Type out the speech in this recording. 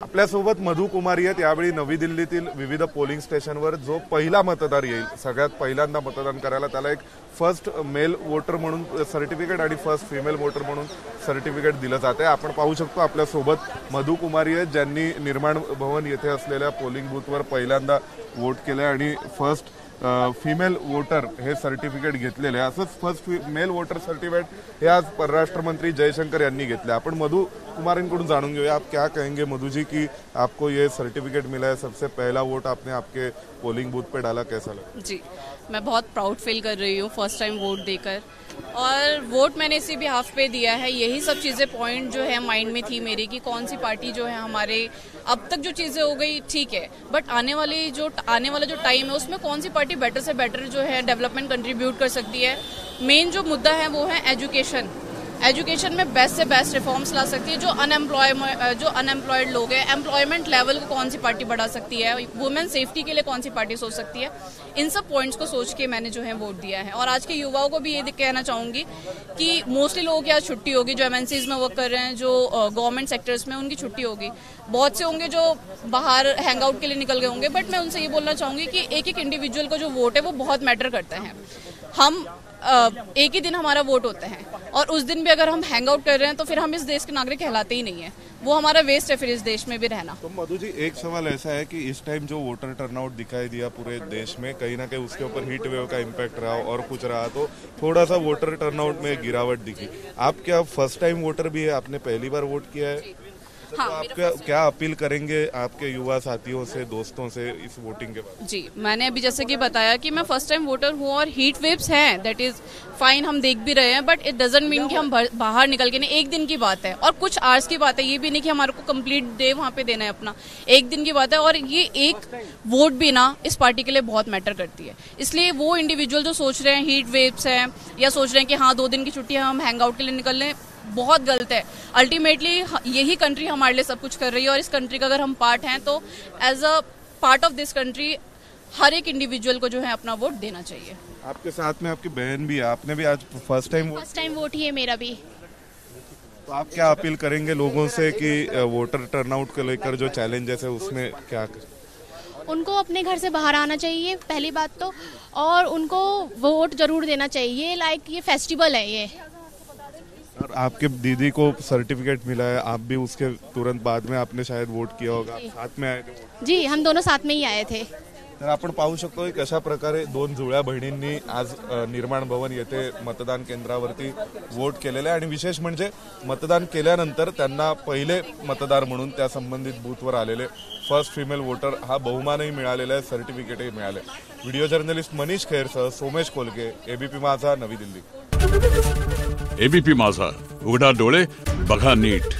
आपल्यासोबत मधु कुमारी आहेत। यावेळी नवी दिल्लीतील विविध पोलिंग स्टेशनवर जो पहिला मतदार येईल, सगळ्यात पहिल्यांदा मतदान करायला, त्याला एक फर्स्ट मेल वोटर म्हणून सर्टिफिकेट आणि फर्स्ट फिमेल वोटर म्हणून सर्टिफिकेट दिलं जाते। आपण पाहू शकतो आपल्यासोबत मधु कुमारी आहेत, ज्यांनी निर्माण भवन येथे असलेल्या पोलिंग बूथवर पहिल्यांदा वोट केले आणि फर्स्ट फीमेल वोटर हे सर्टिफिकेट घेतलेले। असंच फर्स्ट मेल वोटर सर्टिफिकेट हे आज परराष्ट्र मंत्री जयशंकर यांनी घेतले। आपण मधु कुमारींकडून जाणून घेऊया, आप क्या कहेंगे मधु जी कि आपको ये सर्टिफिकेट मिला है, सबसे पहला वोट आपने आपके पोलिंग बूथ पे डाला, कैसा लगा? जी, मैं बहुत प्राउड फील कर रही हूँ फर्स्ट टाइम वोट देकर, और वोट मैंने इसी बिहाफ पे दिया है। यही सब चीज़ें पॉइंट जो है माइंड में थी मेरी कि कौन सी पार्टी जो है हमारे, अब तक जो चीज़ें हो गई ठीक है, बट आने वाला जो टाइम है उसमें कौन सी पार्टी बेटर से बेटर जो है डेवलपमेंट कंट्रीब्यूट कर सकती है। मेन जो मुद्दा है वो है एजुकेशन में बेस्ट से बेस्ट रिफॉर्म्स ला सकती है। जो अनएम्प्लॉयड लोग हैं, एम्प्लॉयमेंट लेवल को कौन सी पार्टी बढ़ा सकती है, वुमेन सेफ्टी के लिए कौन सी पार्टी सोच सकती है, इन सब पॉइंट्स को सोच के मैंने जो है वोट दिया है। और आज के युवाओं को भी ये कहना चाहूँगी कि मोस्टली लोगों की आज छुट्टी होगी, जो एमएनसीज में वर्क कर रहे हैं, जो गवर्नमेंट सेक्टर्स में, उनकी छुट्टी होगी। बहुत से होंगे जो बाहर हैंग आउट के लिए निकल गए होंगे, बट मैं उनसे ये बोलना चाहूँगी कि एक एक इंडिविजुअल का जो वोट है वो बहुत मैटर करता है। हम एक ही दिन हमारा वोट होता है, और उस दिन भी अगर हम हैंग आउट कर रहे हैं तो फिर हम इस देश के नागरिक कहलाते ही नहीं है, वो हमारा वेस्ट है फिर इस देश में भी रहना। तो मधु जी, एक सवाल ऐसा है कि इस टाइम जो वोटर टर्नआउट दिखाई दिया पूरे देश में, कहीं ना कहीं उसके ऊपर हीट वेव का इम्पैक्ट रहा और कुछ रहा, तो थोड़ा सा वोटर टर्नआउट में गिरावट दिखी। आप क्या फर्स्ट टाइम वोटर भी है, आपने पहली बार वोट किया है? हाँ, तो आप क्या अपील करेंगे आपके युवा साथियों से, दोस्तों से इस वोटिंग के बाद? जी, मैंने अभी जैसे कि बताया कि मैं फर्स्ट टाइम वोटर हूँ, और हीट वेव्स हैं, दैट इज फाइन, हम देख भी रहे हैं, बट इट डजंट मीन कि हम बाहर निकल के नहीं। एक दिन की बात है और कुछ आवर्स की बात है, ये भी नहीं कि हमारे को कंप्लीट डे वहाँ पे देना है अपना। एक दिन की बात है, और ये एक वोट भी ना इस पार्टी के लिए बहुत मैटर करती है। इसलिए वो इंडिविजुअल जो सोच रहे हैं हीट वेव्स हैं, या सोच रहे हैं कि हाँ 2 दिन की छुट्टी है, हम हैंग आउट के लिए निकल लें, बहुत गलत है। अल्टीमेटली यही कंट्री हमारे लिए सब कुछ कर रही है, और इस कंट्री का अगर हम पार्ट हैं तो as a part of this country हर एक इंडिविजुअल को जो है अपना वोट देना चाहिए। आपके साथ में आपकी बहन भी है, आपने भी आज फर्स्ट टाइम वोट ही है मेरा भी। तो आप क्या अपील करेंगे लोगों से कि वोटर टर्नआउट को लेकर जो चैलेंजेस है उसमें क्या करें? उनको अपने घर से बाहर आना चाहिए पहली बात तो, और उनको वोट जरूर देना चाहिए। लाइक ये फेस्टिवल है ये। और आपके दीदी को सर्टिफिकेट मिला है, आप भी उसके तुरंत बाद में आपने शायद वोट किया होगा, साथ में आए थे? जी, हम दोनों साथ में ही आए थे। तर आपण पाहू शकतो की कशा प्रकारे 2 जुळ्या बहिणींनी आज निर्माण भवन येथे मतदान केंद्रावरती वोट केलेले आहे। आणि विशेष म्हणजे मतदान केल्यानंतर त्यांना पहिले मतदार म्हणून त्या संबंधित बूथवर आलेले फर्स्ट फिमेल वोटर हा बहुमानही मिळालेला आहे, सर्टिफिकेटही मिळाले। व्हिडिओ जर्नलिस्ट मनीष खैरसह सोमेश कोलगे, एबीपी माझा, नवी दिल्ली। एबीपी माझा, उघडा डोळे बघा नीट।